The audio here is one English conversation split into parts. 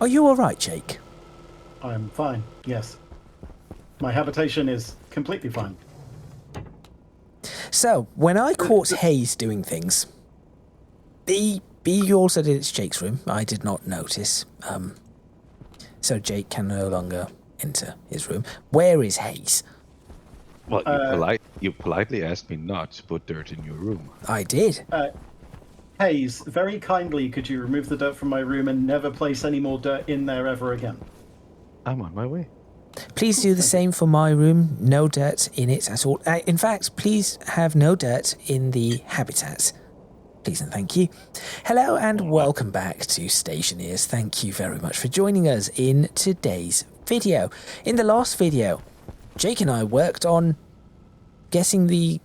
Are you all right, Jake? I'm fine, yes. My habitation is completely fine. So, when I caught Hayes doing things, he also did it to Jake's room. I did not notice. So Jake can no longer enter his room. Where is Hayes? Well, you politely asked me not to put dirt in your room. I did. Hayes, very kindly, could you remove the dirt from my room and never place any more dirt in there ever again? I'm on my way. Please do the same for my room. No dirt in it at all. In fact, please have no dirt in the habitat. Please and thank you. Hello and welcome back to Stationeers. Thank you very much for joining us in today's video. In the last video, Jake and I worked on getting the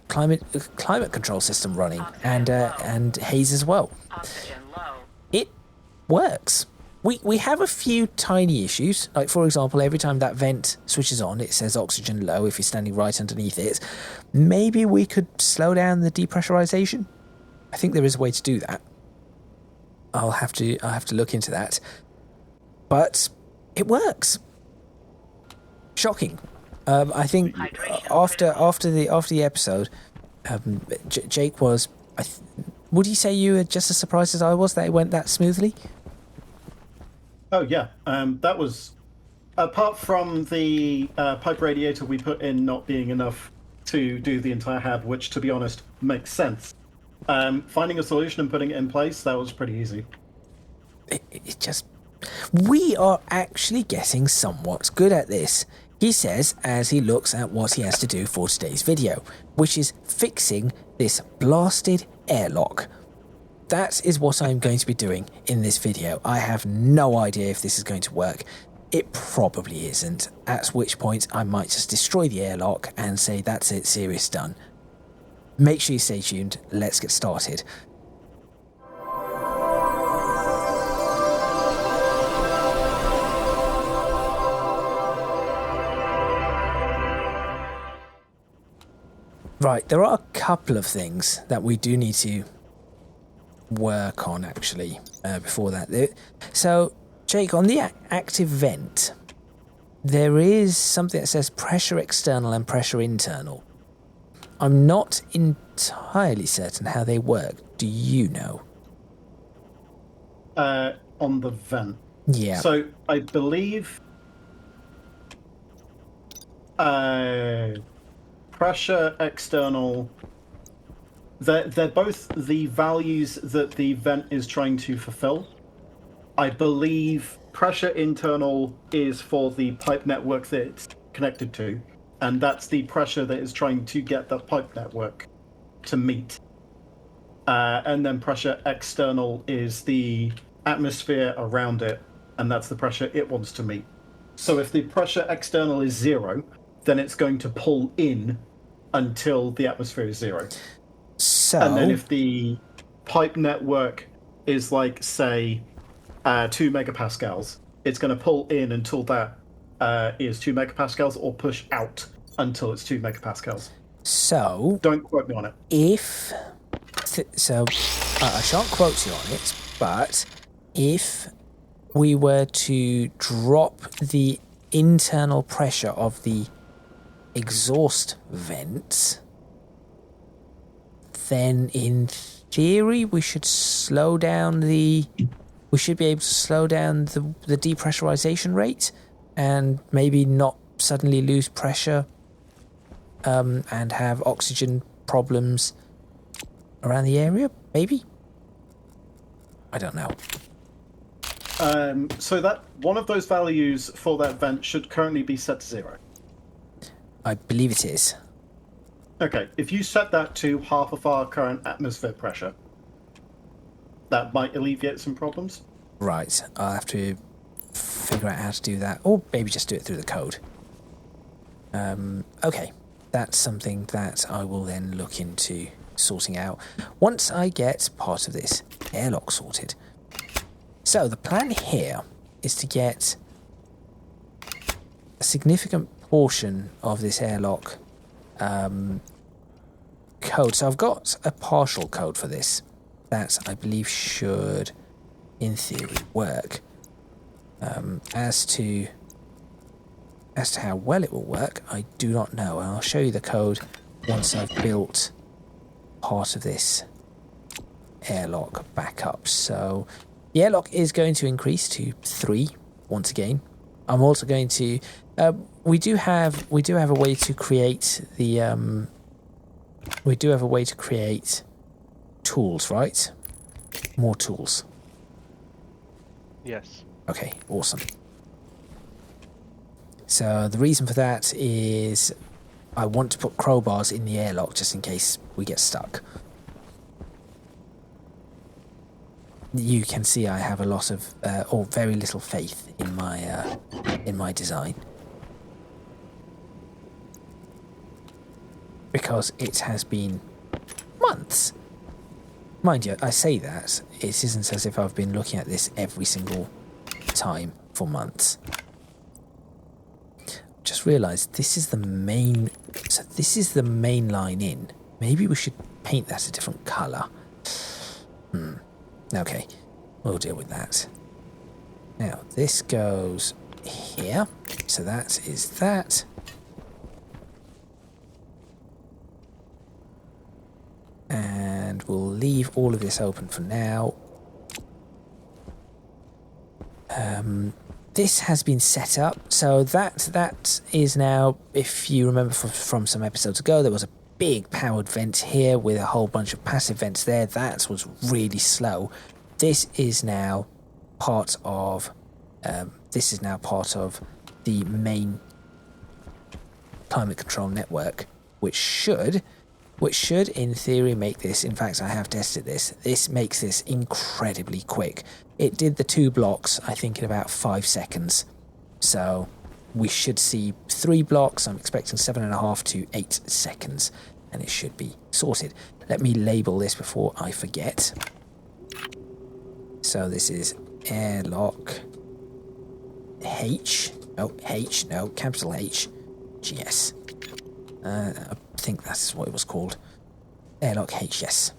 climate control system running, and Hayes as well. It works. We have a few tiny issues, like for example, every time that vent switches on, it says oxygen low if you're standing right underneath it. Maybe we could slow down the depressurization. I think there is a way to do that. I'll have to look into that. But it works. Shocking. I think after the episode, Jake was. Would you say you were just as surprised as I was that it went that smoothly? Oh, yeah. That was... Apart from the pipe radiator we put in not being enough to do the entire hab, which, to be honest, makes sense. Finding a solution and putting it in place, that was pretty easy. It just... We are actually getting somewhat good at this, he says as he looks at what he has to do for today's video, which is fixing this blasted airlock. That is what I'm going to be doing in this video. I have no idea if this is going to work. It probably isn't, at which point I might just destroy the airlock and say that's it, serious done. Make sure you stay tuned. Let's get started. Right, there are a couple of things that we do need to work on, actually, before that. So, Jake, on the active vent, there is something that says pressure external and pressure internal. I'm not entirely certain how they work. Do you know? On the vent. Yeah. So, I believe... pressure external... They're both the values that the vent is trying to fulfill. I believe pressure internal is for the pipe network that it's connected to, and that's the pressure that is trying to get the pipe network to meet. And then pressure external is the atmosphere around it, and that's the pressure it wants to meet. So if the pressure external is 0, then it's going to pull in until the atmosphere is 0. So... And then if the pipe network is like, say, 2 megapascals, it's going to pull in until that is 2 megapascals, or push out until it's 2 megapascals. So... Don't quote me on it. If... I shan't quote you on it, but if we were to drop the internal pressure of the exhaust vents, then in theory we should slow down we should be able to slow down the depressurization rate and maybe not suddenly lose pressure and have oxygen problems around the area, maybe? I don't know. So that one of those values for that vent should currently be set to 0. I believe it is. Okay, if you set that to half of our current atmosphere pressure, that might alleviate some problems. Right, I'll have to figure out how to do that, or maybe just do it through the code. Okay, that's something that I will then look into sorting out once I get part of this airlock sorted. So the plan here is to get a significant portion of this airlock code. So I've got a partial code for this that I believe should, in theory, work. As to how well it will work, I do not know. And I'll show you the code once I've built part of this airlock back up. So the airlock is going to increase to 3 once again. I'm also going to we do have a way to create the we do have a way to create tools, right? More tools. Yes. Okay, awesome. So the reason for that is I want to put crowbars in the airlock just in case we get stuck. You can see I have a lot of, or very little faith in my design. Because it has been months. Mind you, I say that, it isn't as if I've been looking at this every single time for months. Just realised this is the main, so this is the main line in. Maybe we should paint that a different colour. Okay, we'll deal with that. Now, this goes here, so that is that. And we'll leave all of this open for now. This has been set up, so that is now, if you remember from some episodes ago, there was a big powered vent here with a whole bunch of passive vents there. That was really slow. This is now part of the main climate control network, which should in theory make this, in fact I have tested this makes this incredibly quick. It did the 2 blocks I think in about 5 seconds, so we should see 3 blocks. I'm expecting 7.5 to 8 seconds and it should be sorted. Let me label this before I forget. So this is airlock capital H, GS. I think that's what it was called. Airlock HS.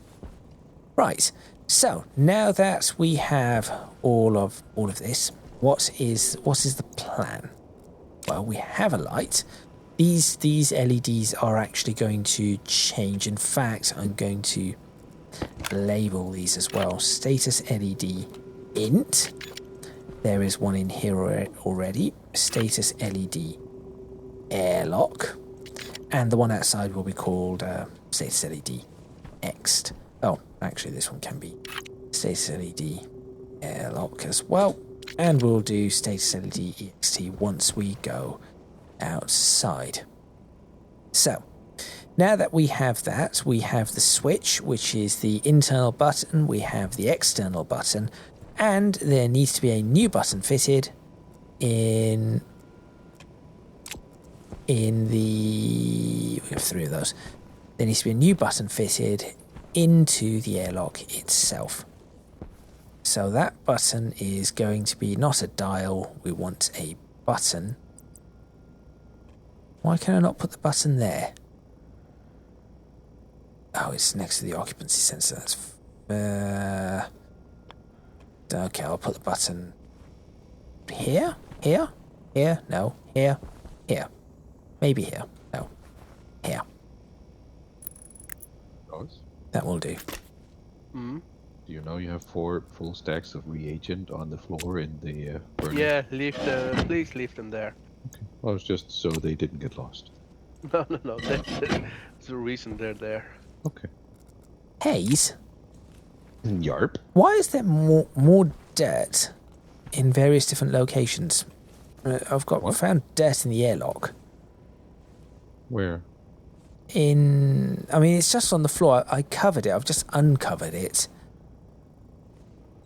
Right. So now that we have all of this, what is the plan? Well, we have a light. These LEDs are actually going to change. In fact, I'm going to label these as well. Status LED int. There is one in here already. Status LED airlock. And the one outside will be called Status LED Ext. Oh, actually this one can be Status LED airlock as well. And we'll do Status LED EXT once we go outside. So, now that we have that, we have the switch, which is the internal button, we have the external button, and there needs to be a new button fitted in the... we have 3 of those. There needs to be a new button fitted into the airlock itself. So that button is going to be not a dial, we want a button. Why can I not put the button there? Oh, it's next to the occupancy sensor. That's... okay, I'll put the button here? Here? Here? No. Here? Here. Maybe here. No. Here. Those? That will do. Mm. Do you know you have 4 full stacks of reagent on the floor in the burner? Yeah, please leave them there. Okay. Well, it's just so they didn't get lost. No. That's the reason they're there. Okay. Haze, Yarp. why is there more dirt in various different locations? I found dirt in the airlock. Where? I mean, it's just on the floor. I covered it. I've just uncovered it.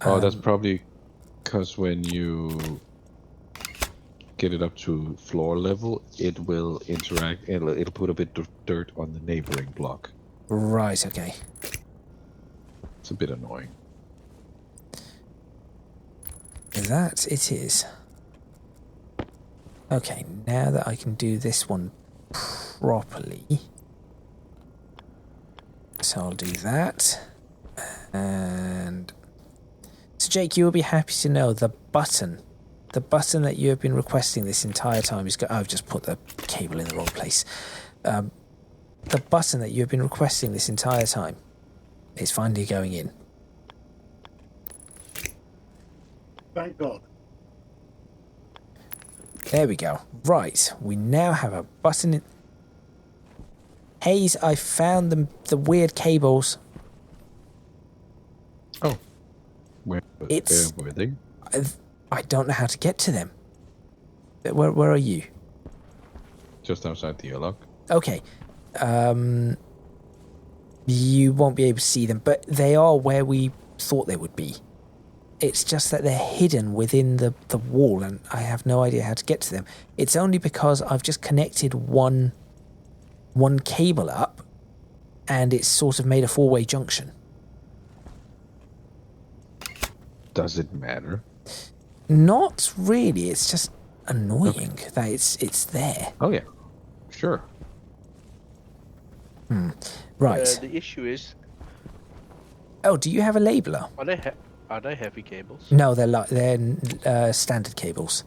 Oh, that's probably because when you get it up to floor level, it will interact. It'll put a bit of dirt on the neighboring block. Right, okay. It's a bit annoying. That it is. Okay, now that I can do this one properly. So I'll do that. And so Jake, you will be happy to know the button The button that you have been requesting this entire time is... I've just put the cable in the wrong place. The button that you have been requesting this entire time is finally going in. Thank God. There we go. Right, we now have a button in... Hayes, I found the weird cables. Oh. Where were they? I don't know how to get to them. Where are you? Just outside the airlock. Okay. You won't be able to see them, but they are where we thought they would be. It's just that they're hidden within the wall, and I have no idea how to get to them. It's only because I've just connected one cable up, and it's sort of made a four-way junction. Does it matter? Not really. It's just annoying that it's there. Oh yeah, sure. Right. The issue is, Oh, do you have a labeler? are they heavy cables? No, they're standard cables.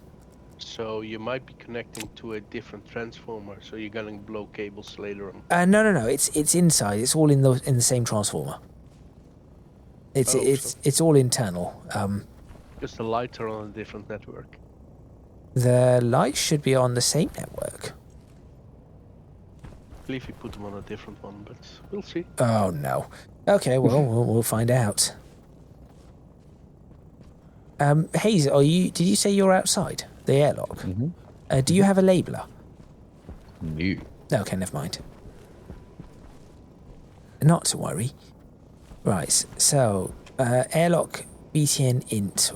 So you might be connecting to a different transformer, so you're gonna blow cables later on. No. It's inside. It's all in the same transformer. It's all internal. Just the lights are on a different network. The lights should be on the same network. I believe you put them on a different one, but we'll see. Oh no. Okay, well we'll find out. Hayes, did you say you're outside the airlock? Mm-hmm. Do you have a labeler? No. Okay, never mind. Not to worry. Right, so airlock BTN int.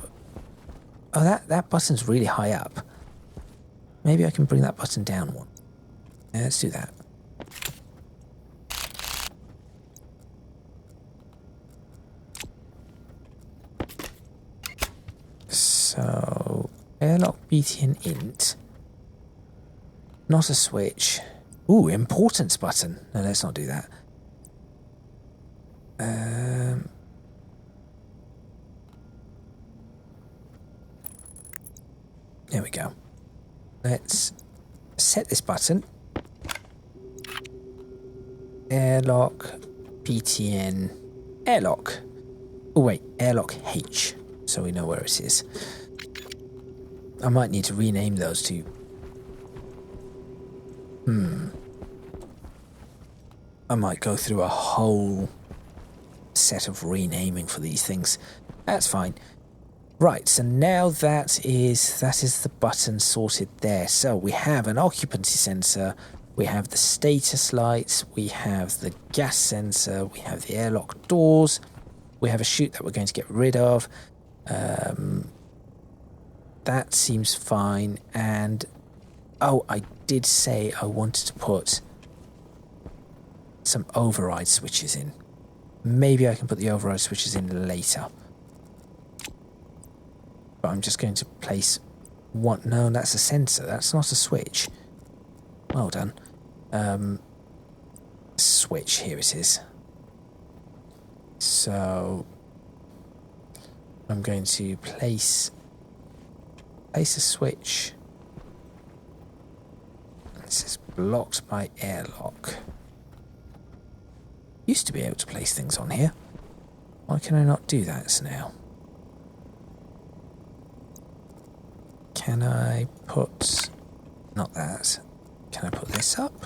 Oh, that button's really high up. Maybe I can bring that button down one. Yeah, let's do that. So, airlock BTN int. Not a switch. Ooh, importance button. No, let's not do that. There we go. Let's set this button. Airlock BTN airlock. Oh wait, airlock H, so we know where it is. I might need to rename those two. I might go through a whole set of renaming for these things. That's fine. Right, so now that is the button sorted there. So we have an occupancy sensor, we have the status lights, we have the gas sensor, we have the airlock doors, we have a chute that we're going to get rid of. That seems fine. And oh, I did say I wanted to put some override switches in. Maybe I can put the override switches in later. But I'm just going to place one. No, that's a sensor. That's not a switch. Well done. Switch. Here it is. So I'm going to place a switch. This is blocked by airlock. Used to be able to place things on here. Why can I not do that now? Can I put... not that. Can I put this up?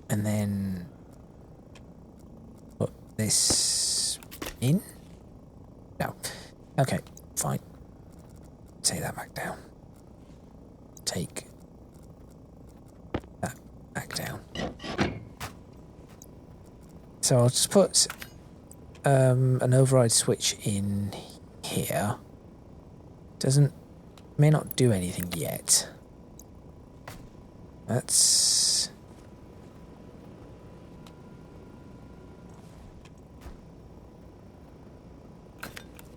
And then... put this in? No. Okay, fine. Take that back down. Take that back down. So I'll just put an override switch in here. May not do anything yet. That's...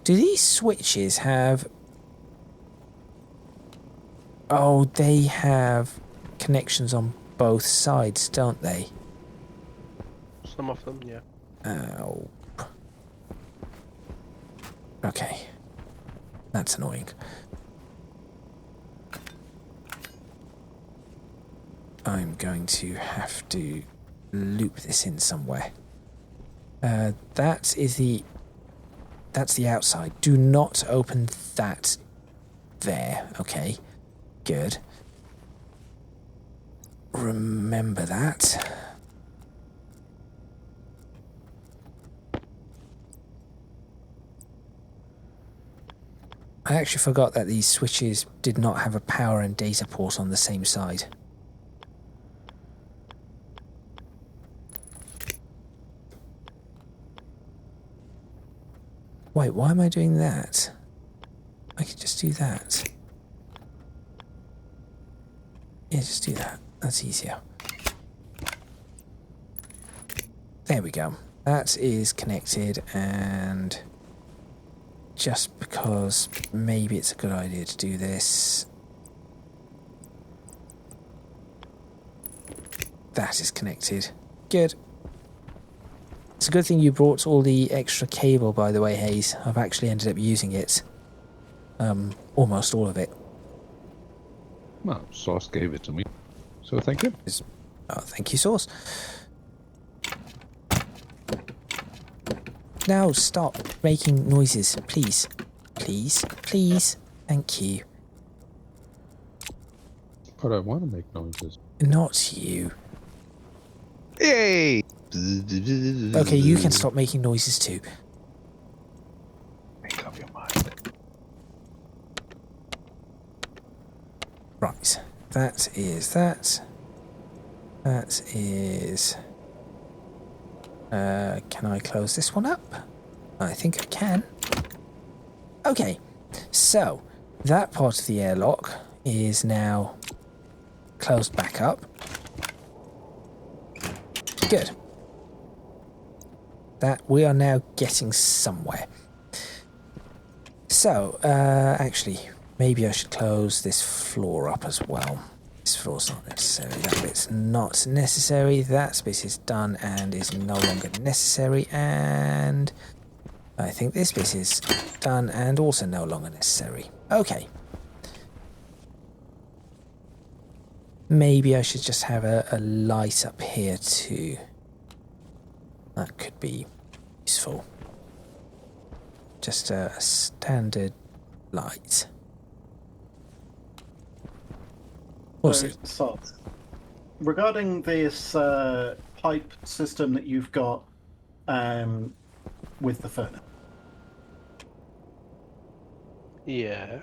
do these switches have... oh, they have connections on both sides, don't they? Some of them, yeah. Oh. Okay. That's annoying. I'm going to have to loop this in somewhere. That's the outside. Do not open that there. Okay. Good. Remember that. I actually forgot that these switches did not have a power and data port on the same side. Wait, why am I doing that? I could just do that. Yeah, just do that. That's easier. There we go. That is connected, and just because maybe it's a good idea to do this, that is connected. Good. It's a good thing you brought all the extra cable, by the way, Hayes. I've actually ended up using it. Almost all of it. Well, Sauce gave it to me, so thank you. Oh, thank you, Sauce. Now stop making noises, please. Please, please. Thank you. But I want to make noises. Not you. Yay! Okay, you can stop making noises too. Make up your mind. Right. That is that. That is... can I close this one up? I think I can. Okay. So, that part of the airlock is now closed back up. Good. That we are now getting somewhere. So, actually, maybe I should close this floor up as well. This floor's not necessary. That bit's not necessary. That space is done and is no longer necessary. And I think this bit is done and also no longer necessary. Okay. Maybe I should just have a light up here too. That could be useful. Just a standard light. We'll see. So, regarding this pipe system that you've got with the furnace. Yeah.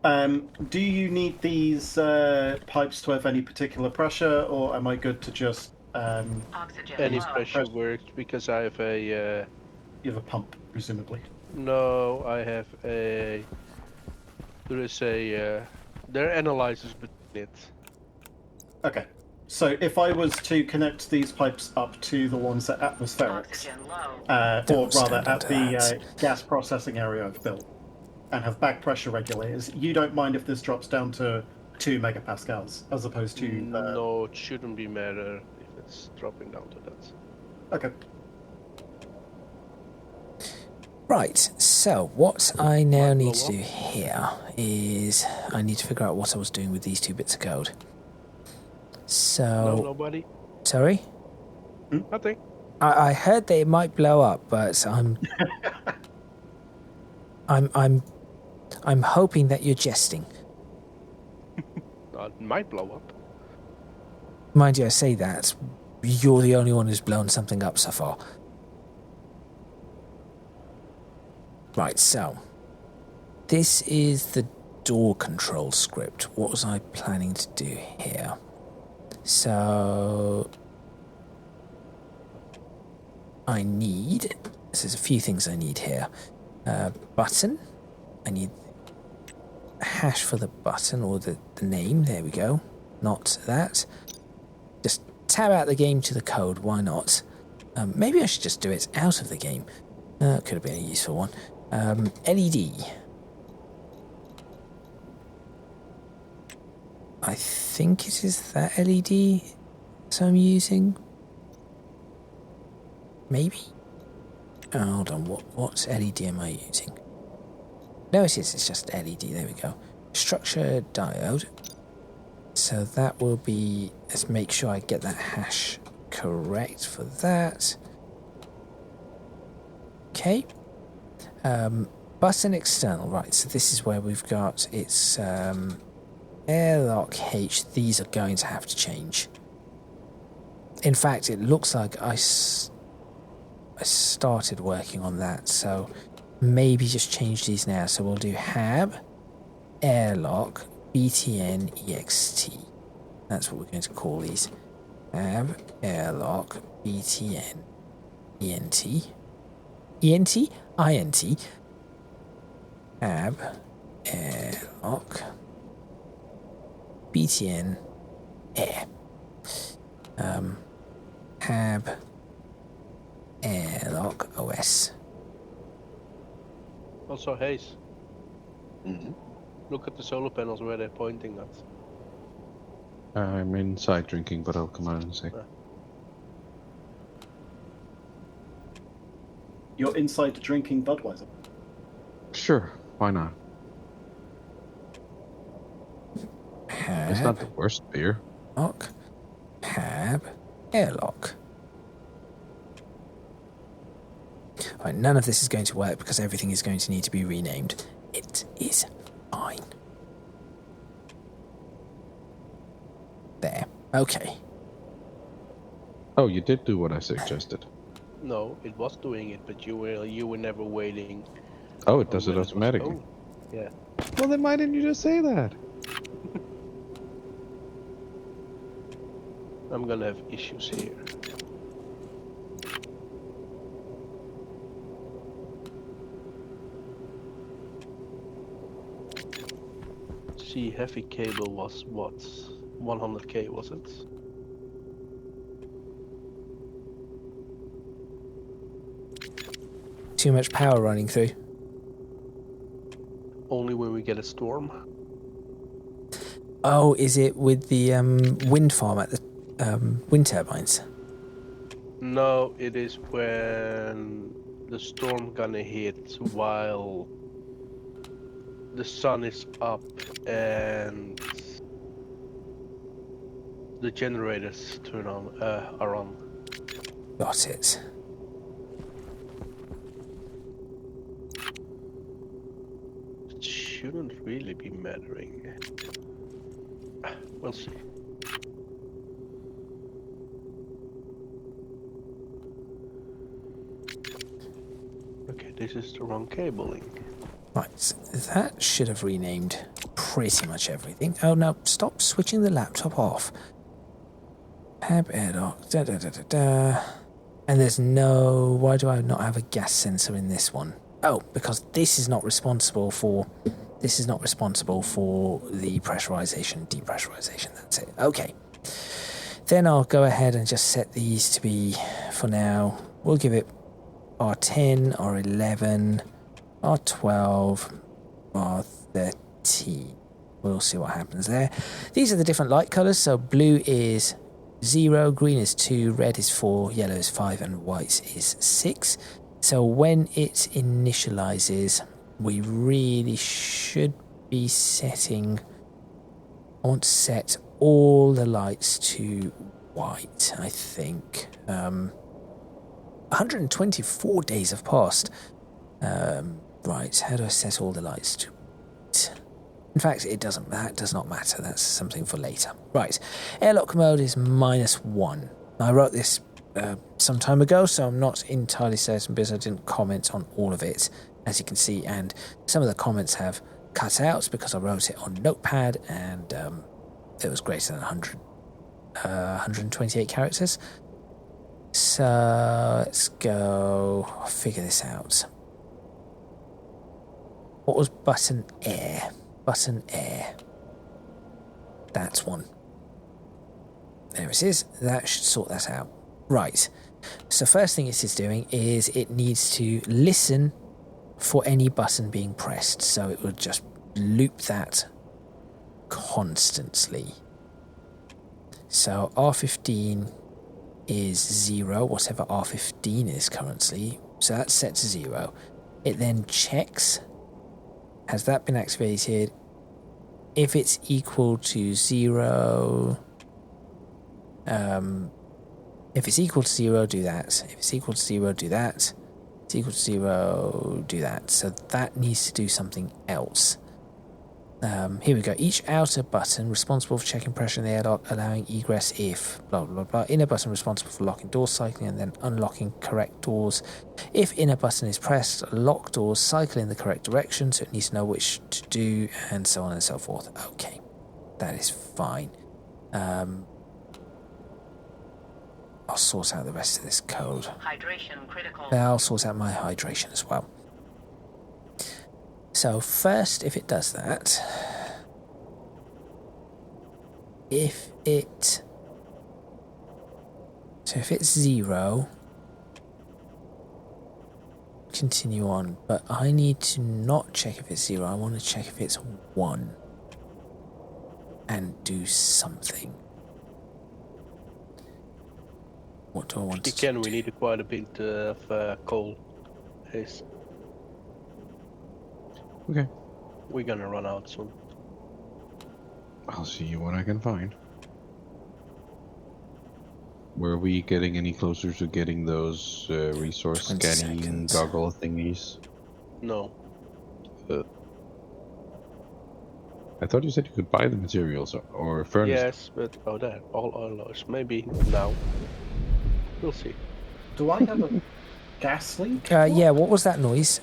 Do you need these pipes to have any particular pressure, or am I good to just... Any pressure works because I have a... You have a pump, presumably. No, I have a... There is a... there are analyzers between it. Okay. So if I was to connect these pipes up to the ones at atmospherics, or rather at the gas processing area I've built, and have back pressure regulators, you don't mind if this drops down to 2 megapascals as opposed to... No, it shouldn't be matter if it's dropping down to that. Okay. Right, so what I now need to do here is I need to figure out what I was doing with these 2 bits of code. So... No, nobody? Sorry? Nothing. I heard that it might blow up, but I'm hoping that you're jesting. It might blow up. Mind you, I say that. You're the only one who's blown something up so far. Right, so this is the door control script. What was I planning to do here? So I need, there's a few things I need here. Button. I need a hash for the button, or the name. There we go. Not that. Just tab out the game to the code. Why not? Maybe I should just do it out of the game. Could have been a useful one. LED. I think it is that LED so I'm using. Maybe? Oh, hold on, what LED am I using? No, it is, it's just LED, there we go. Structure diode. So that will be, let's make sure I get that hash correct for that. Okay. Button external, right, so this is where we've got, it's airlock H, these are going to have to change. In fact, it looks like I started working on that, so maybe just change these now. So we'll do HAB, airlock, BTN, EXT. That's what we're going to call these. HAB, airlock, BTN, ENT. ENT? INT. HAB, airlock, BTN, air. HAB, airlock, OS. Also, Hayes. Look at the solar panels where they're pointing at. I'm inside drinking, but I'll come out in a sec. You're inside drinking Budweiser. Sure, why not? It's not the worst beer. Lock, HAB, airlock. Right, none of this is going to work because everything is going to need to be renamed. It is fine. There. Okay. Oh, you did do what I suggested. No, it was doing it, but you were never waiting. Oh, it does it automatically. Yeah. Well, then why didn't you just say that? I'm gonna have issues here. See, heavy cable was what? 100k, was it? Too much power running through. Only when we get a storm. Oh, is it with the wind farm at the wind turbines? No, it is when the storm gonna hit while the sun is up and the generators are on. Got it. It shouldn't really be mattering. We'll see. Okay, this is the wrong cabling. Right, that should have renamed pretty much everything. Oh no, stop switching the laptop off. Hab airlock, da da da da da. And there's no... Why do I not have a gas sensor in this one? Oh, because this is not responsible for... This is not responsible for the pressurization, depressurization, that's it. Okay. Then I'll go ahead and just set these to be, for now, we'll give it R10, R11, R12, R13. We'll see what happens there. These are the different light colors. So blue is 0, green is 2, red is 4, yellow is 5, and white is 6. So when it initializes, we really should be setting... I want to set all the lights to white, I think. 124 days have passed. Right, how do I set all the lights to white? In fact, that does not matter. That's something for later. Right, airlock mode is -1. I wrote this some time ago, so I'm not entirely certain because I didn't comment on all of it, as you can see, and some of the comments have cut out because I wrote it on Notepad and it was greater than 128 characters. So let's go figure this out. What was button air? Button air. That's one. There it is. That should sort that out. Right. So first thing it is doing is it needs to listen for any button being pressed. So it will just loop that constantly. So R15 is 0, whatever R15 is currently. So that's set to 0. It then checks, has that been activated? If it's equal to 0, if it's equal to 0, do that. If it's equal to 0, do that. If it's equal to 0, do that. So that needs to do something else. Here we go. Each outer button responsible for checking pressure in the airlock, allowing egress if blah blah blah. Inner button responsible for locking doors, cycling and then unlocking correct doors. If inner button is pressed, lock doors cycle in the correct direction, so it needs to know which to do, and so on and so forth. Okay, that is fine. I'll sort out the rest of this code. Hydration critical. I'll sort out my hydration as well. So first, if it does that, if it's 0, continue on, but I need to not check if it's 0, I want to check if it's 1 and do something. What do I want to do? Again, we need quite a bit of coal. Haste. Okay. We're gonna run out soon. I'll see what I can find. Were we getting any closer to getting those resource 20 scanning seconds. goggle thingies? No. I thought you said you could buy the materials or furnish. Yes, but oh, there, all alloys. Maybe now. We'll see. Do I have a gas leak? Yeah, what was that noise?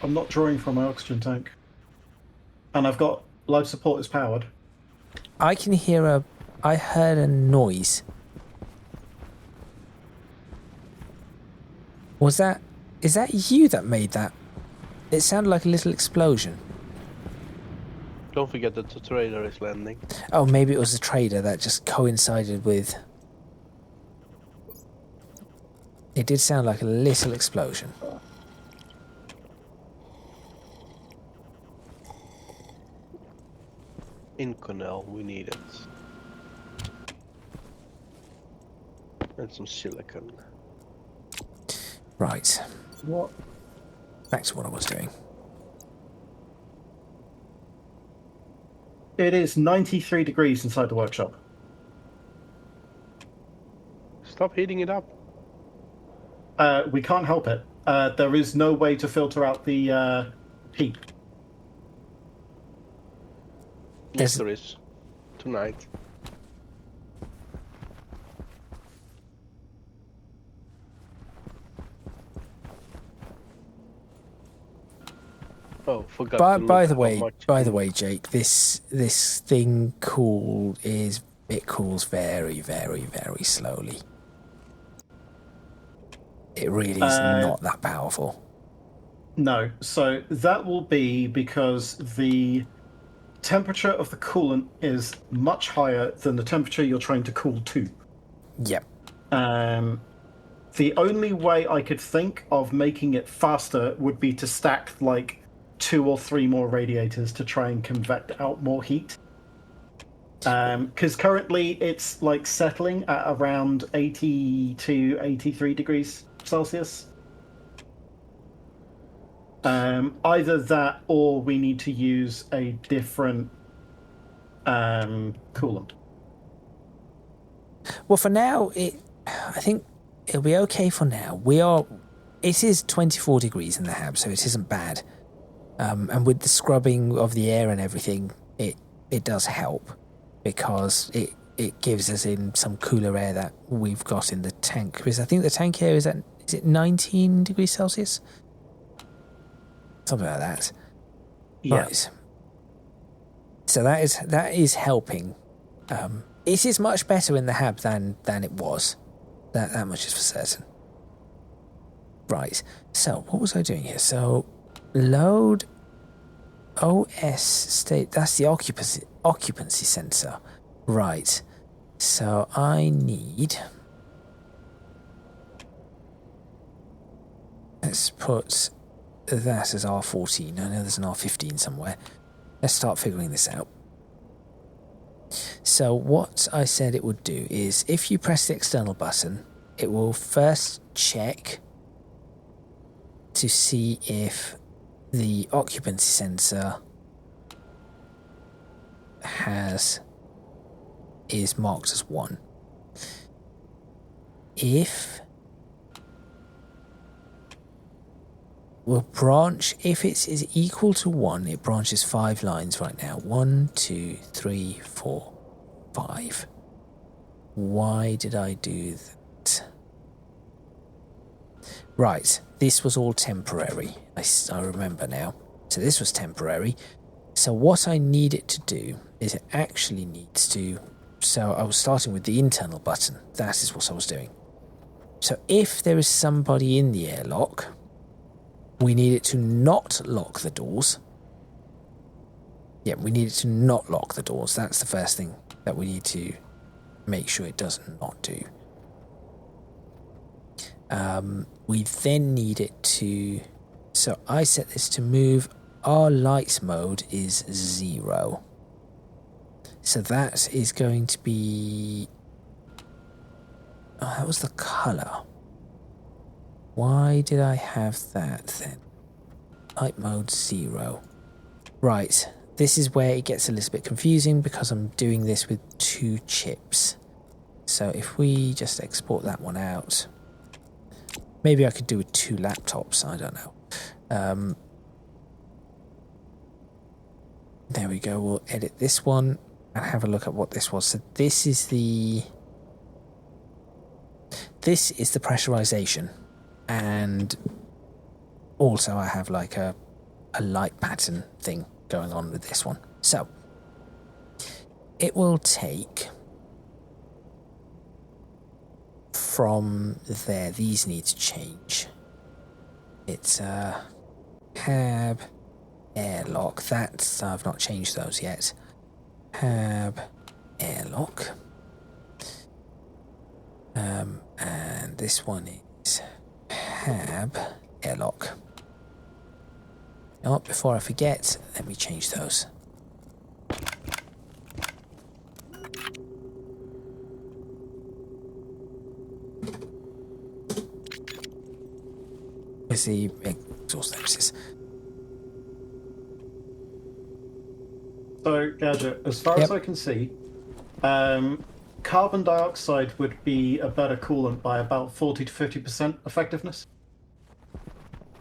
I'm not drawing from my oxygen tank. And I've got life support is powered. I can hear I heard a noise. Is that you that made that? It sounded like a little explosion. Don't forget that the trader is landing. Oh, maybe it was the trader that just coincided with... It did sound like a little explosion. Inconel, we need it. And some silicon. Right. What? Back to what I was doing. It is 93 degrees inside the workshop. Stop heating it up. We can't help it. There is no way to filter out the heat. Yes, There's- there is. Tonight. Oh, forgot. to By look the how way, much Jake, this thing cools very, very, very slowly. It really is not that powerful. No, so that will be because the temperature of the coolant is much higher than the temperature you're trying to cool to. Yep. The only way I could think of making it faster would be to stack like 2 or 3 more radiators to try and convect out more heat. Because currently it's like settling at around 80 to 83 degrees Celsius. Either that or we need to use a different coolant. Well, for now, I think it'll be okay for now. It is 24 degrees in the hab, so it isn't bad. And with the scrubbing of the air and everything, it does help because it gives us in some cooler air that we've got in the tank. Because I think the tank air is it 19 degrees Celsius? Something like that. Yeah. Right. So that is helping. It is much better in the hab than it was. That much is for certain. Right. So what was I doing here? So load OS state. That's the occupancy sensor. Right. So I need. Let's put that as R14. I know there's an R15 somewhere. Let's start figuring this out. So what I said it would do is if you press the external button, it will first check to see if the occupancy sensor is marked as 1. If it is equal to 1, it branches 5 lines right now. 1, 2, 3, 4, 5. Why did I do that? Right, this was all temporary. I remember now. So this was temporary. So what I need it to do is it actually needs to... So I was starting with the internal button. That is what I was doing. So if there is somebody in the airlock, we need it to not lock the doors. Yeah, we need it to not lock the doors. That's the first thing that we need to make sure it does not do. We then need it to... So I set this to move. Our lights mode is 0. So that is going to be... Oh, that was the colour. Why did I have that then? Light mode 0. Right, this is where it gets a little bit confusing because I'm doing this with 2 chips. So if we just export that one out... Maybe I could do with 2 laptops, I don't know. There we go, we'll edit this one and have a look at what this was. So this is the pressurization, and also I have like a light pattern thing going on with this one. So it will take from there, these need to change. It's cab, airlock, that's, I've not changed those yet. Cab, airlock. And this one is cab, airlock. Oh, before I forget, let me change those. Where's the exhaust notices? So, Gadget, as far as I can see, carbon dioxide would be a better coolant by about 40 to 50% effectiveness.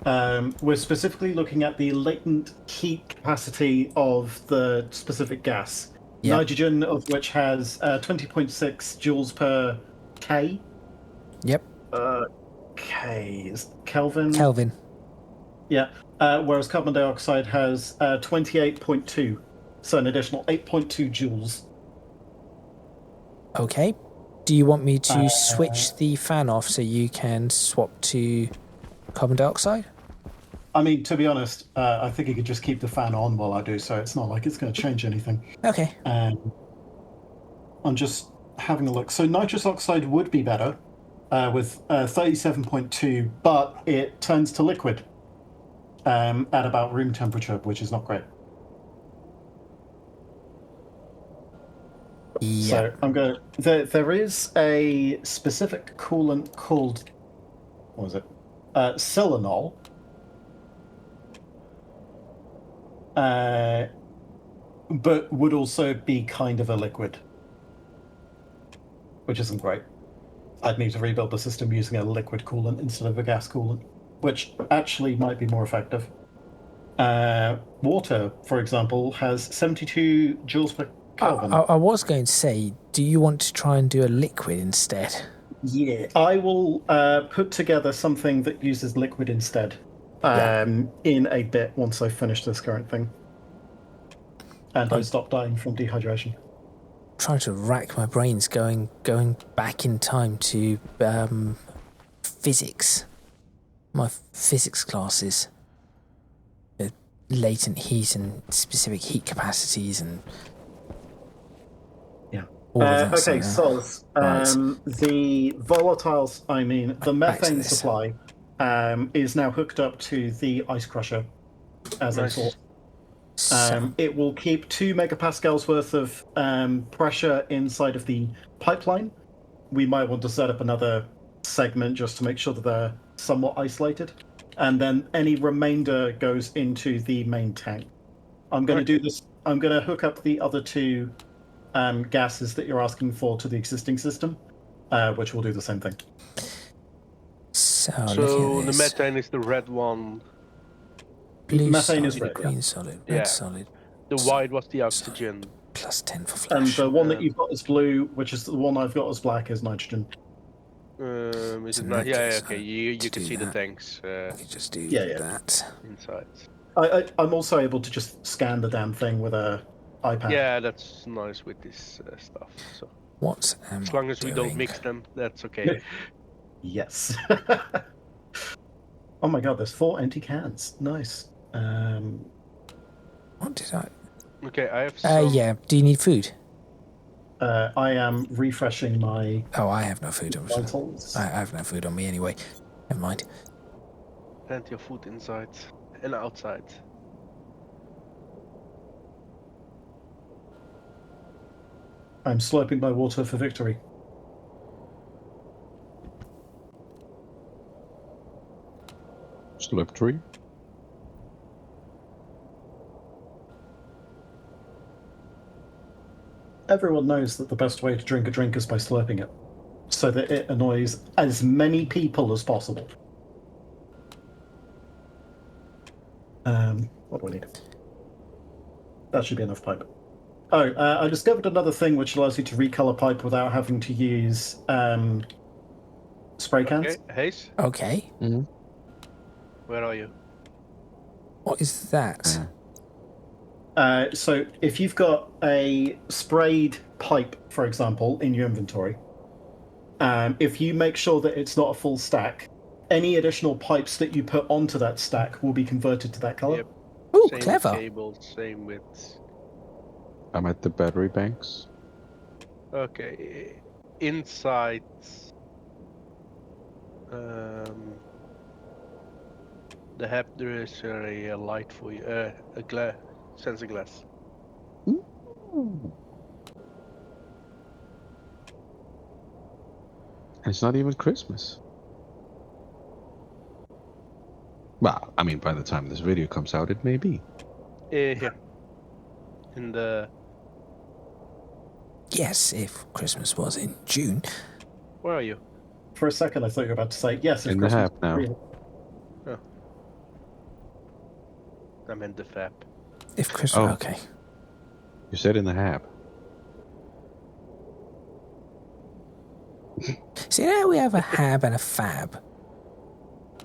We're specifically looking at the latent heat capacity of the specific gas. Yep. Nitrogen, of which has 20.6 joules per K. Yep. K is Kelvin? Kelvin. Yeah. Whereas carbon dioxide has 28.2. So an additional 8.2 joules. Okay. Do you want me to switch the fan off so you can swap to carbon dioxide? I mean, to be honest, I think you could just keep the fan on while I do so. It's not like it's going to change anything. Okay. I'm just having a look. So nitrous oxide would be better with 37.2, but it turns to liquid at about room temperature, which is not great. Yeah. So I'm going to... There is a specific coolant called... What was it? Selenol. But would also be kind of a liquid. Which isn't great. I'd need to rebuild the system using a liquid coolant instead of a gas coolant. Which actually might be more effective. Water, for example, has 72 joules per Kelvin. I was going to say, do you want to try and do a liquid instead? Yeah, I will put together something that uses liquid instead in a bit once I finish this current thing. And I stop dying from dehydration. I'm trying to rack my brains going back in time to physics. My physics classes. Latent heat and specific heat capacities and... Okay, so the volatiles, the methane supply is now hooked up to the ice crusher as a source. So, It will keep 2 megapascals worth of pressure inside of the pipeline. We might want to set up another segment just to make sure that they're somewhat isolated. And then any remainder goes into the main tank. I'm going to do this. I'm going to hook up the other 2 gases that you're asking for to the existing system, which will do the same thing. so So looking at the this. methane is the red one. Blue methane solid, is red, green yeah. solid, red Yeah. solid. The So- white was the oxygen. Plus 10 for And flash. the one that you've got as blue, which is the one I've got as black, is nitrogen. Is So it in not? that Yeah, case, okay. to You can do see the that- tanks I could just do Yeah. that. inside. I'm also able to just scan the damn thing with a iPad. Yeah, that's nice with this stuff. So What am as long as we don't doing? mix them, that's okay. Yes. Oh my god, there's 4 empty cans. Nice. What did I... Okay, I have some. yeah. Do you need food? I am refreshing my Oh, I have no food. vitals. I have no food on me anyway. Never mind. Plenty of food inside and outside. I'm slurping my water for victory. Slurp tree. Everyone knows that the best way to drink a drink is by slurping it, so that it annoys as many people as possible. What do I need? That should be enough pipe. Oh, I discovered another thing which allows you to recolor pipe without having to use spray cans. Okay, Hayes, Okay. where are you? What is that? So if you've got a sprayed pipe, for example, in your inventory, if you make sure that it's not a full stack, any additional pipes that you put onto that stack will be converted to that color. Yep. Oh, Same clever. with cables, same with. I'm at the battery banks. Okay, inside. The hab, there is a light for you. A sensor glass. And it's not even Christmas. Well, I mean, by the time this video comes out, it may be. Here. In the. Yes, if Christmas was in June. Where are you? For a second, I thought you were about to say yes. It's In the Christmas. hab now. Really. I'm in the fab. If Christmas... Oh. Okay. You said in the hab. See, now we have a hab and a fab.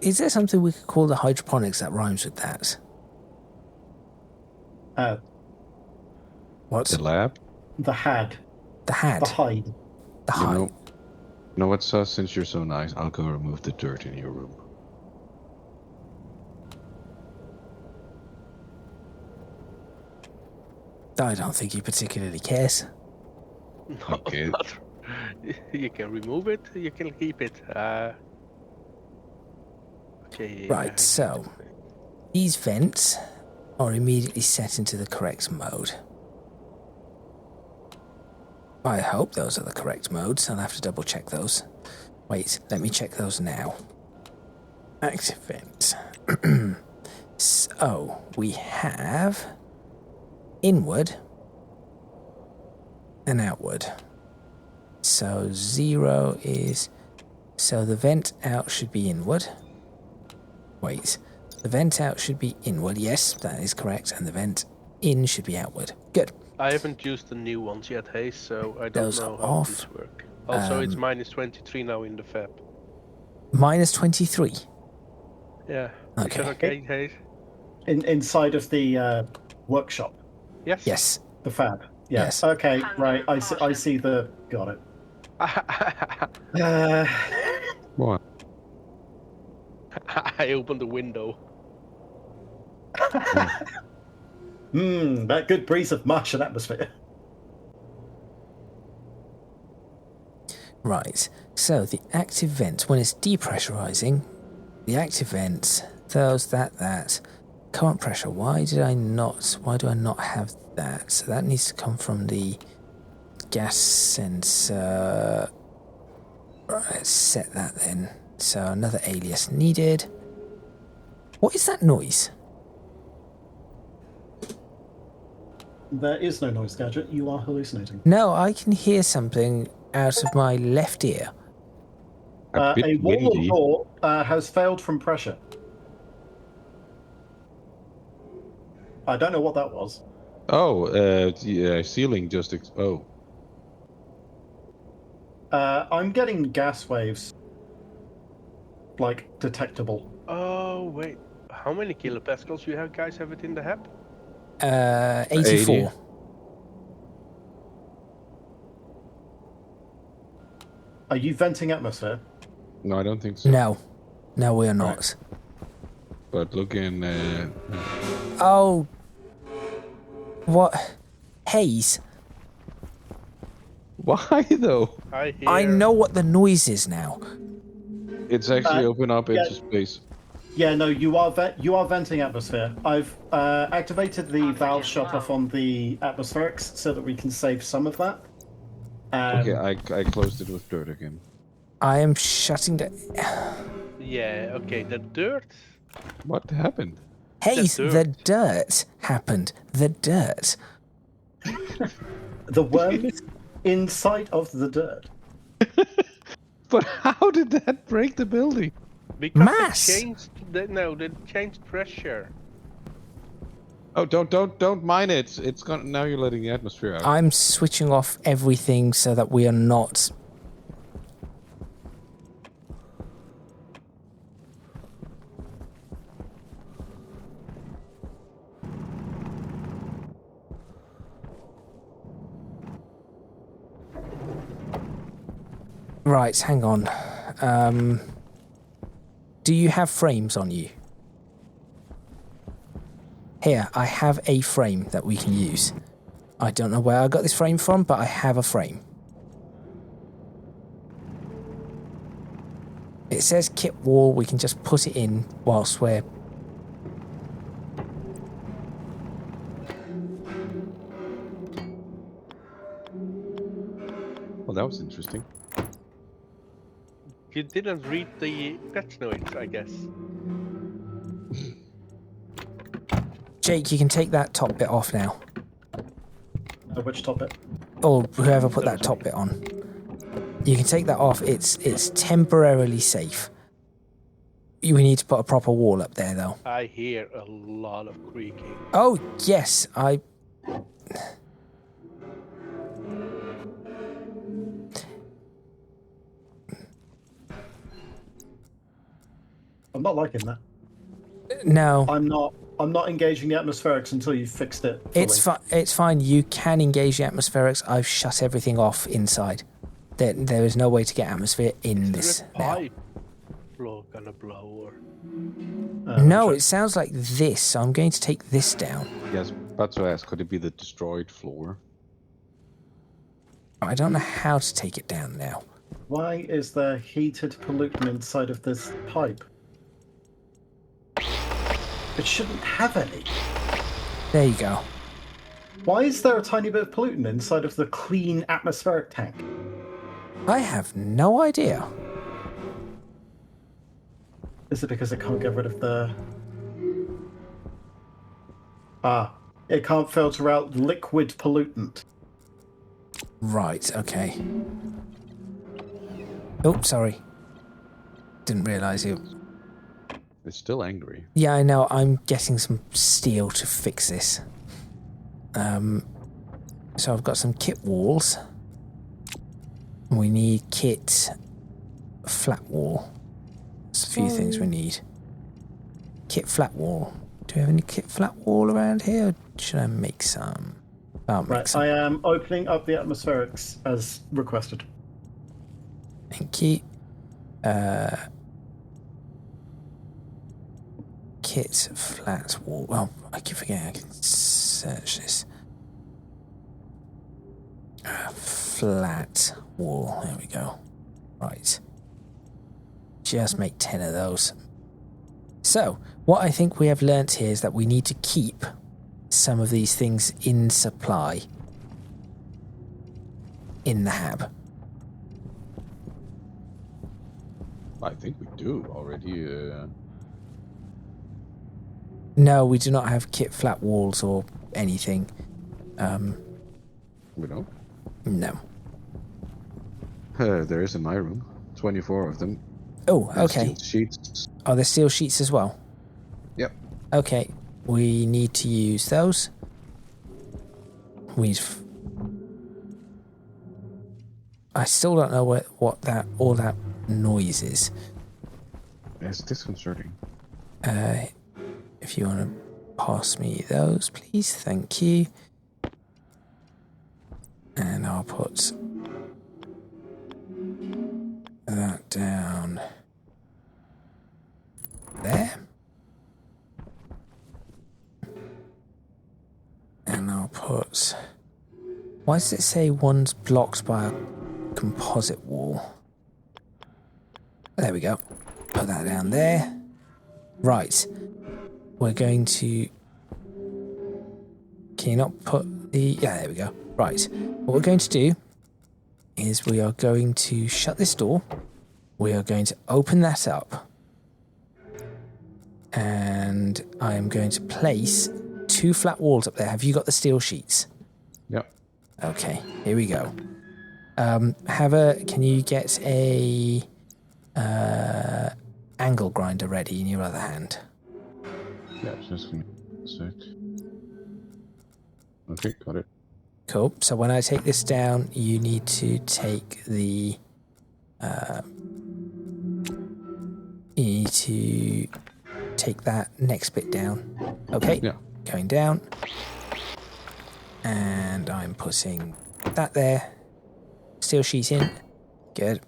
Is there something we could call the hydroponics that rhymes with that? What? The lab? The had. The had. The hide. The You hide. know what, Sus? Since you're so nice, I'll go remove the dirt in your room. I don't think he particularly cares. No, Okay. not- You can remove it. You can keep it. Okay. Right, so these vents are immediately set into the correct mode. I hope those are the correct modes. I'll have to double check those. Wait, let me check those now. Active vent. So we have inward and outward. So 0 is... So the vent out should be inward. Wait, the vent out should be inward. Yes, that is correct. And the vent in should be outward. Good. I haven't used the new ones yet, hey, so I don't Those know are how off. these work. Also, it's minus 23 now in the fab. Minus 23. Yeah. Okay. Is that okay, hey? Inside of the workshop, Yes. Yes. the fab. Yeah. Yes. Okay. Right. I see the. Got it. What? I opened the window. That good breeze of Martian atmosphere. Right. So the active vent, when it's depressurizing, the active vents, those, that, Current pressure. Why do I not have that? So that needs to come from the gas sensor. Right, let's set that then. So another alias needed. What is that noise? There is no noise gadget. You are hallucinating. No, I can hear something out of my left ear. A bit A wall or windy. door has failed from pressure. I don't know what that was. Oh, the ceiling just. I'm getting gas waves. Like, detectable. Oh, wait. How many kilopascals you have, guys, have it in the hab? 84. 80. Are you venting atmosphere? No, I don't think so. No, we are not. But look in. Oh, what? Haze. Why though? I know what the noise is now. It's actually open up into space. Yeah, no, you are venting atmosphere. I've activated the valve shut-off on the atmospherics so that we can save some of that. Okay, I closed it with dirt again. I am shutting down. Yeah, okay, the dirt. What happened? Haze, dirt. the dirt happened. The dirt. The worms inside of the dirt. But how did that break the building? Because Mass. they changed pressure. Oh, don't mine it. It's gonna. Now you're letting the atmosphere out. I'm switching off everything so that we are not. Right, hang on. Do you have frames on you? Here, I have a frame that we can use. I don't know where I got this frame from, but I have a frame. It says kit wall, we can just put it in whilst we're... Well, that was interesting. You didn't read the patch notes, I guess. Jake, you can take that top bit off now. Which top bit? Or whoever put that top bit on. You can take that off. It's temporarily safe. We need to put a proper wall up there, though. I hear a lot of creaking. Oh, yes, I'm not liking that. No. I'm not engaging the atmospherics until you've fixed it. fully. It's fine. You can engage the atmospherics. I've shut everything off inside. There is no way to get atmosphere in this now. Pipe gonna blow or... No, it sounds like this, so I'm going to take this down. Yes, but to ask, could it be the destroyed floor? I don't know how to take it down now. Why is there heated pollutant inside of this pipe? It shouldn't have any. There you go. Why is there a tiny bit of pollutant inside of the clean atmospheric tank? I have no idea. Is it because it can't get rid of the... it can't filter out liquid pollutant. Right, okay. Oh, sorry. Didn't realise you. It's still angry. Yeah, I know. I'm getting some steel to fix this. So I've got some kit walls. We need kit flat wall. There's a few things we need. Kit flat wall. Do we have any kit flat wall around here? Or should I make some? I'll make Right, some. I am opening up the atmospherics as requested. Thank you. Kit flat wall. Oh, I keep forgetting I can search this. Flat wall. There we go. Right. Just make 10 of those. So, what I think we have learnt here is that we need to keep some of these things in supply in the hab. I think we do already. No, we do not have kit flat walls or anything. We don't. No. There is in my room. 24 of them. Oh, And okay. steel sheets. Are there steel sheets as well? Yep. Okay, we need to use those. I still don't know what all that noise is. It's disconcerting. If you want to pass me those, please. Thank you. And I'll put that down there. And I'll put... Why does it say one's blocked by a composite wall? There we go. Put that down there. Right. We're going to... Can you not put the... Yeah, there we go. Right. What we're going to do is we are going to shut this door. We are going to open that up. And I am going to place 2 flat walls up there. Have you got the steel sheets? Yep. Okay, here we go. Can you get a angle grinder ready in your other hand? Yeah, just give me a sec. Okay, got it. Cool. So when I take this down, you need to take the... you need to take that next bit down. Okay. Yeah. Going down. And I'm putting that there. Steel sheet in. Good.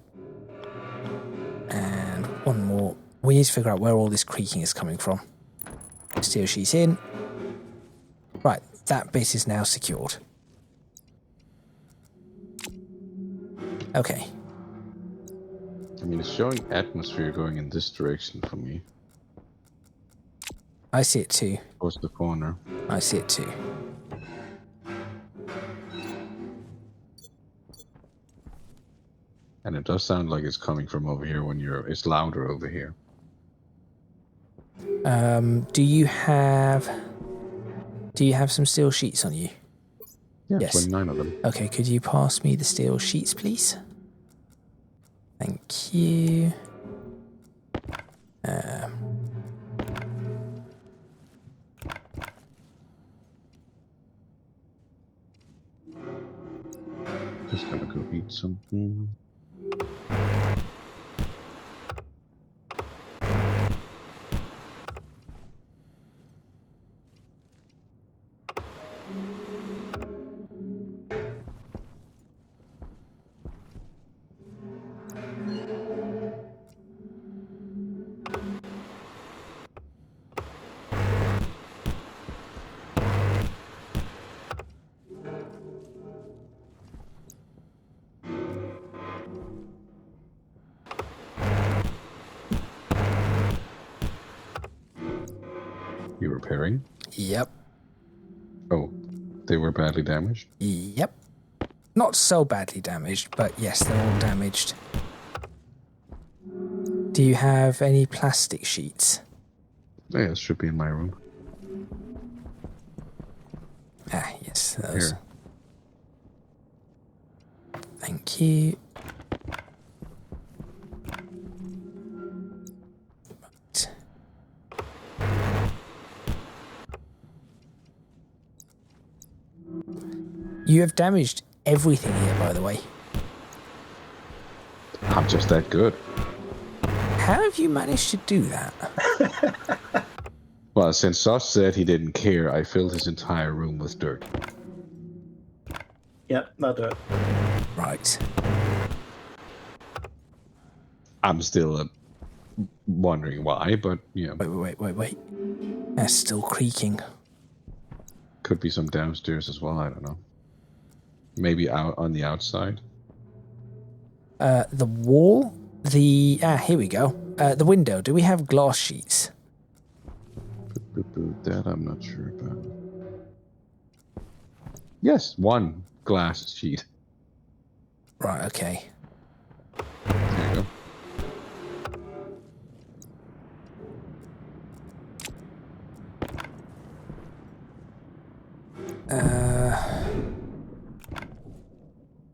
And one more. We need to figure out where all this creaking is coming from. Steel sheet in. Right, that bit is now secured. Okay. I mean, it's showing atmosphere going in this direction for me. I see it too. Towards the corner. I see it too. And it does sound like it's coming from over here when it's louder over here. Do you have some steel sheets on you? Yeah, Yes. 29 of them. Okay, could you pass me the steel sheets, please? Thank you. Just gonna go eat something. You repairing? Yep. Oh, they were badly damaged? Yep. Not so badly damaged, but yes, they're all damaged. Do you have any plastic sheets? Yeah, it should be in my room. Ah, yes, those. Here. Thank you. Right. You have damaged everything here, by the way. I'm just that good. How have you managed to do that? Well, since Sos said he didn't care, I filled his entire room with dirt. Yep, that'll do it. Right. I'm still wondering why, but, you know, Wait. That's still creaking. could be some downstairs as well, I don't know. Maybe out on the outside. The wall? Here we go. The window. Do we have glass sheets? That I'm not sure about. Yes, 1 glass sheet. Right, okay. There you go.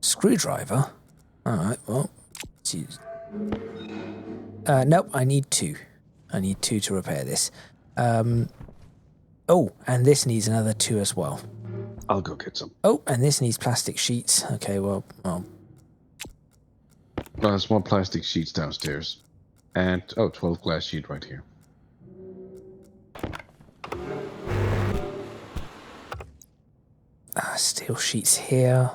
Screwdriver? Alright, well, let's use... nope, I need 2. I need 2 to repair this. Oh, and this needs another 2 as well. I'll go get some. Oh, and this needs plastic sheets. Okay, well... There's more plastic sheets downstairs. And, 12 glass sheet right here. Steel sheets here.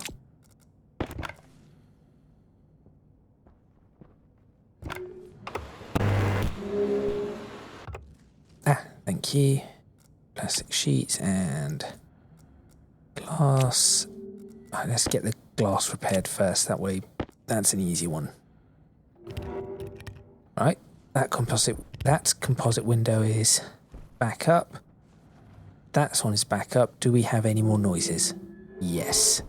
Thank you. Plastic sheets and glass. Right, let's get the glass repaired first. That way, that's an easy one. Right, that composite window is back up. That one is back up. Do we have any more noises? Yes.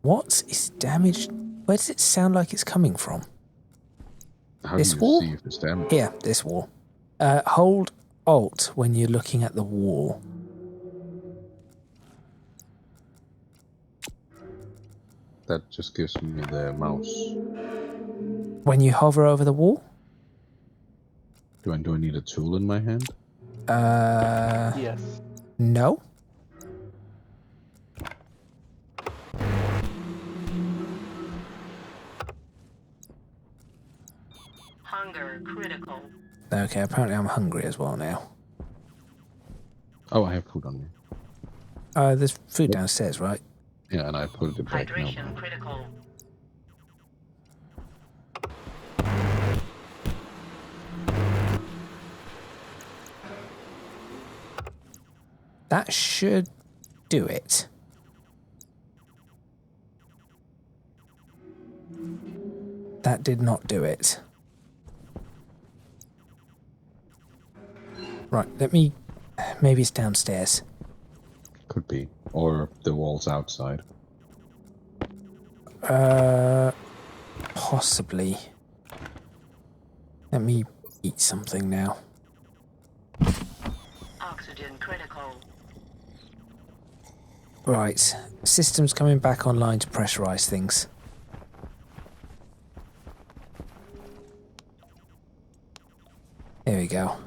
What is damaged? Where does it sound like it's coming from? How This do you wall? see if it's damaged? Here, this wall. Hold Alt when you're looking at the wall. That just gives me the mouse. When you hover over the wall? Do I need a tool in my hand? Yes. No. Hunger critical. Okay, apparently I'm hungry as well now. Oh, I have food on me. There's food downstairs, right? Yeah, and I put it back now. Hydration critical. That should do it. That did not do it. Right, let me... Maybe it's downstairs. Could be. Or the walls outside. Possibly. Let me eat something now. Oxygen critical. Right, system's coming back online to pressurize things. There we go.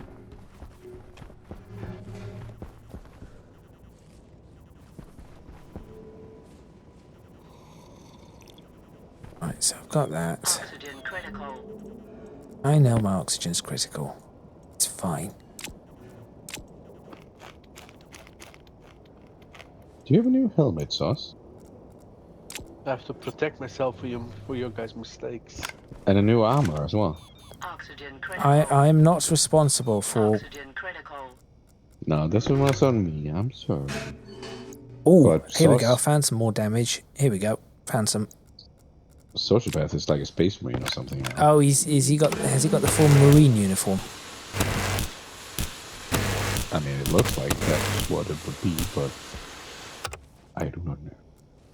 Right, so I've got that. Oxygen critical. I know my oxygen's critical. It's fine. Do you have a new helmet, Sauce? I have to protect myself for your guys' mistakes. And a new armor as well. Oxygen critical. I'm not responsible for... Oxygen critical. No, this one was on me. I'm sorry. Oh, But here we go. Sauce- Found some more damage. Here we go. Found some... Sociopath is like a space marine or something. Now. Oh, has he got the full marine uniform? I mean, it looks like that's what it would be, but I do not know.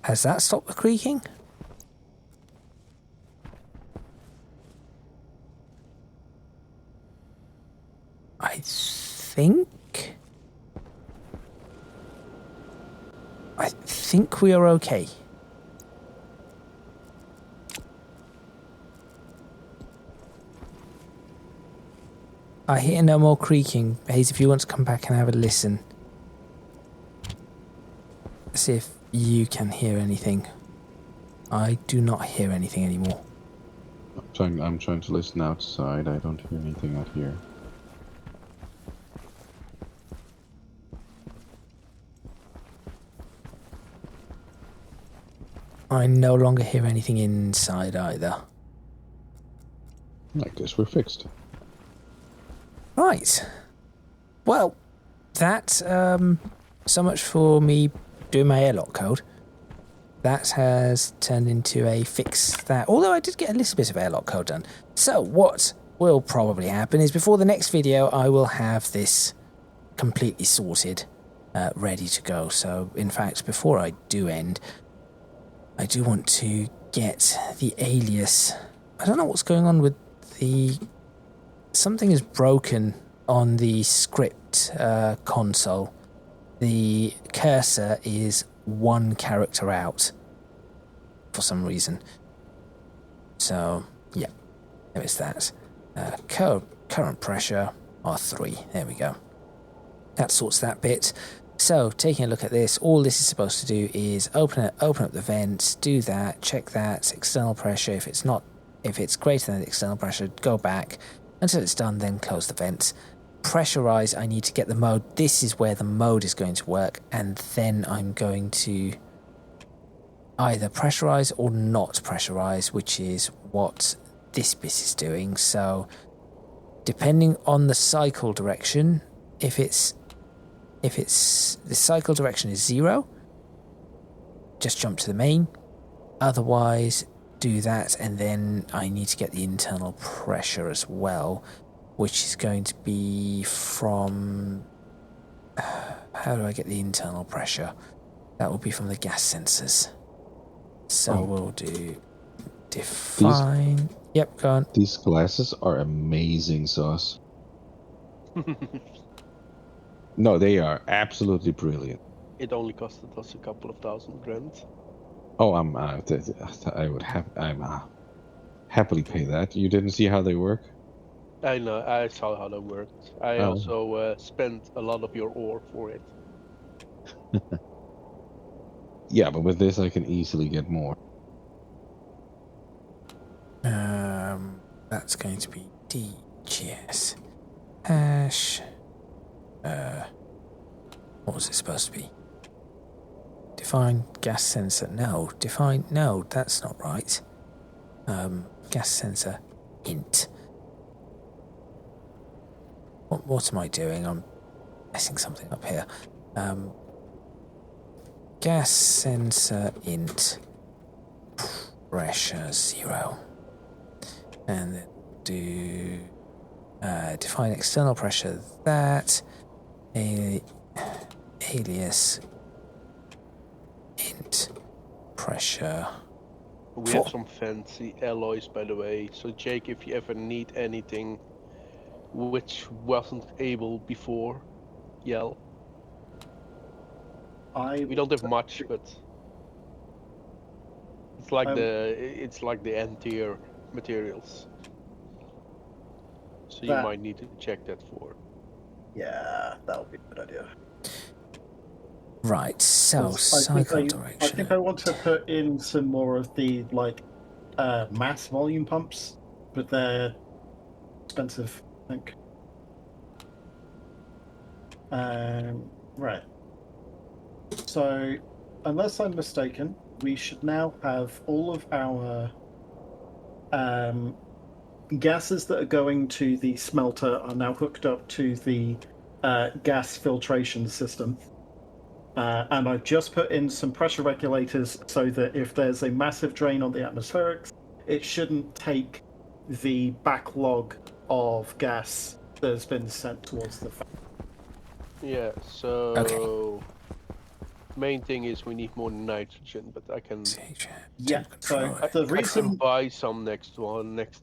Has that stopped the creaking? I think we are okay. I hear no more creaking. Hayes, if you want to come back and have a listen. See if you can hear anything. I do not hear anything anymore. I'm trying to listen outside. I don't hear anything out here. I no longer hear anything inside either. I guess we're fixed. Right. Well, that, so much for me doing my airlock code. that has turned into a fix that, although I did get a little bit of airlock code done. So what will probably happen is before the next video, I will have this completely sorted, ready to go. So in fact, before I do end, I do want to get the alias. I don't know what's going on with the... Something is broken on the script console. The cursor is one character out for some reason. So, yeah, there is that. Current pressure, R3. There we go. That sorts that bit. So, taking a look at this, all this is supposed to do is open up the vents, do that, check that, external pressure. If it's greater than the external pressure, go back until it's done, then close the vents. Pressurize, I need to get the mode. This is where the mode is going to work, and then I'm going to either pressurize or not pressurize, which is what this bit is doing. So, depending on the cycle direction, if it's the cycle direction is 0, just jump to the main. Otherwise, do that, and then I need to get the internal pressure as well, which is going to be from... How do I get the internal pressure? That will be from the gas sensors. So we'll do define... Yep, go on. These glasses are amazing, Sauce. No, they are absolutely brilliant. It only costed us a couple of $1,000. Oh, I'm happily pay that. You didn't see how they work? I know, I saw how that worked. I also spent a lot of your ore for it. Yeah, but with this I can easily get more. That's going to be DGS hash. What was it supposed to be? Define gas sensor. No, define. No, that's not right. Gas sensor int. What am I doing? I'm messing something up here. Gas sensor int pressure 0, and then do define external pressure. That alias int pressure. We have some fancy alloys, by the way. So Jake, if you ever need anything which wasn't able before, yell. We don't have much, but it's like the end tier materials. So you might need to check that for. Yeah, that would be a good idea. Right, so cycle direction. I think I want to put in some more of the mass volume pumps, but they're expensive, I think. Right. So, unless I'm mistaken, we should now have all of our gases that are going to the smelter are now hooked up to the gas filtration system. And I've just put in some pressure regulators so that if there's a massive drain on the atmospherics, it shouldn't take the backlog of gas that has been sent towards the factory. Yeah, so Okay. Main thing is we need more nitrogen, but I can Yeah, so the I can reason buy some next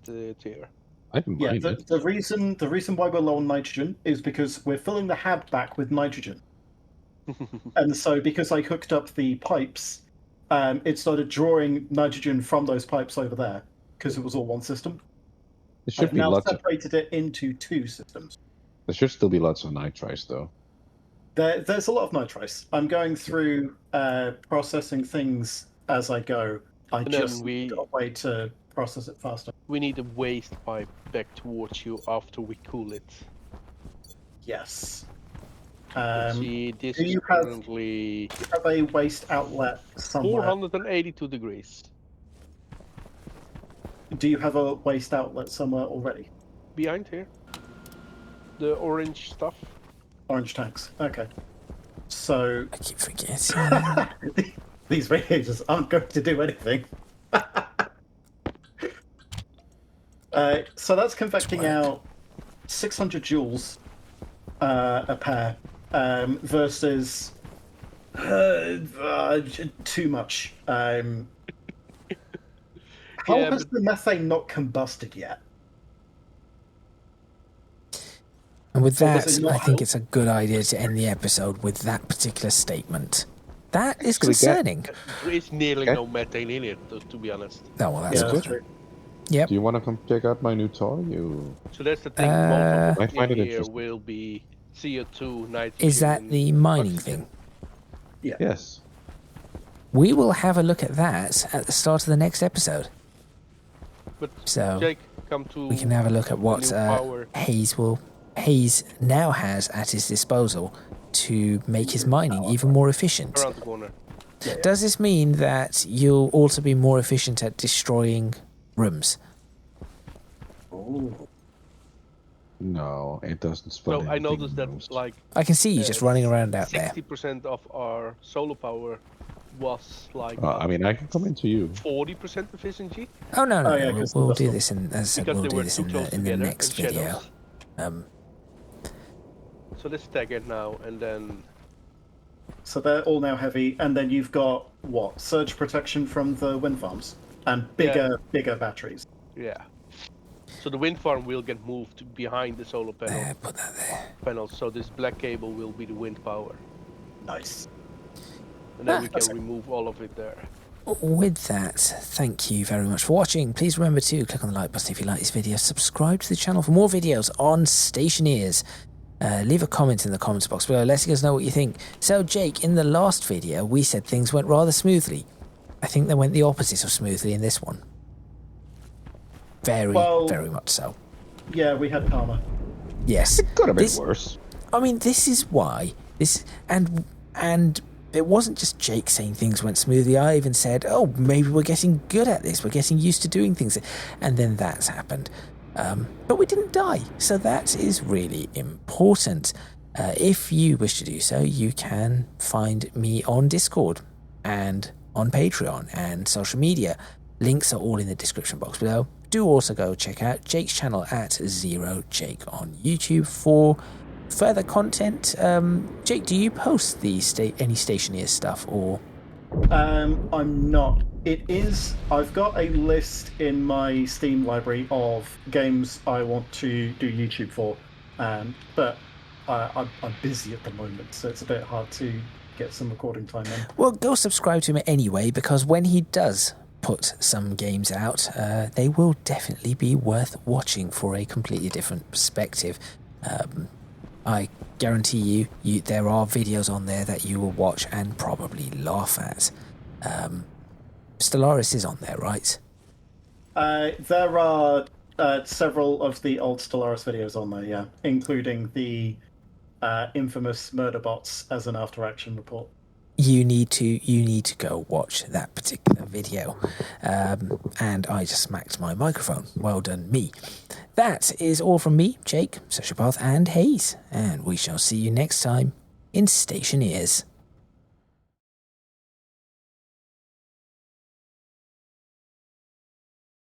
tier. I can yeah mind it. the reason why we're low on nitrogen is because we're filling the hab back with nitrogen. And so because I hooked up the pipes, it started drawing nitrogen from those pipes over there because it was all one system. There should I've be now lots of, separated it into two systems. there should still be lots of nitrites though. There's a lot of nitrice. I'm going through processing things as I go. I And just then got a way to process it faster. we need a waste pipe back towards you after we cool it. Yes. See, this do is you have- currently You have a waste outlet somewhere. 482 degrees. Do you have a waste outlet somewhere already? Behind here. The orange stuff. Orange tanks. Okay. So I keep forgetting. These radiators aren't going to do anything. So that's convecting out 600 joules a pair versus too much. How has the methane not combusted yet? And with So does that, it not I think help? it's a good idea to end the episode with that particular statement. That is Actually, concerning. There is nearly Okay. no methane in it, to be honest. Oh, well, that's Yeah, that's good. true. Yep. Do you want to come check out my new toy? So that's the thing. Most of I it find in it here interesting. will be CO2, nitrogen. Is that the mining oxygen. thing? Yes. We will have a look at that at the start of the next episode. But So Jake, come to. we can have a look at what new power. Hayes now has at his disposal to make his mining even more efficient. Around the corner. Does this mean that you'll also be more efficient at destroying rooms? No, it doesn't So spot I anything noticed in that rooms. like I can see you just running around out there. 60% of our solar power was like I mean, I can come into you. 40% efficiency. Oh no, Oh, yeah, 'cause we'll that's do not- this in, as I said, Because we'll they do were this too in close the together next as video. shadows. So let's tag it now, and then So they're all now heavy, and then you've got what? Surge protection from the wind farms and bigger batteries. yeah. So the wind farm will get moved behind the solar There, put that there. panels. So this black cable will be the wind power, Nice. and then we that's can remove all of it there. With that, thank you very much for watching. Please remember to click on the like button if you like this video. Subscribe to the channel for more videos on Stationeers. Leave a comment in the comments box below, letting us know what you think. So, Jake, in the last video, we said things went rather smoothly. I think they went the opposite of smoothly in this one. Very much so. Yeah, we had karma. Yes. It could have been This- worse. I mean, this is why and it wasn't just Jake saying things went smoothly. I even said, "Oh, maybe we're getting good at this. We're getting used to doing things," and then that's happened. But we didn't die, so that is really important. If you wish to do so, you can find me on Discord and on Patreon and social media. Links are all in the description box below. Do also go check out Jake's channel at ZeroJake on YouTube for further content. Jake, do you post any Stationeers stuff or? I'm not. It is. I've got a list in my Steam library of games I want to do YouTube for, but I'm busy at the moment, so it's a bit hard to get some recording time in. Well, go subscribe to him anyway, because when he does put some games out, they will definitely be worth watching for a completely different perspective. I guarantee you there are videos on there that you will watch and probably laugh at. Stellaris is on there, right? There are several of the old Stellaris videos on there, yeah, including the infamous murder bots as an after-action report. You need to go watch that particular video. And I just smacked my microphone. Well done, me. That is all from me, Jake, Sociopath, and Hayes. And we shall see you next time in Stationeers.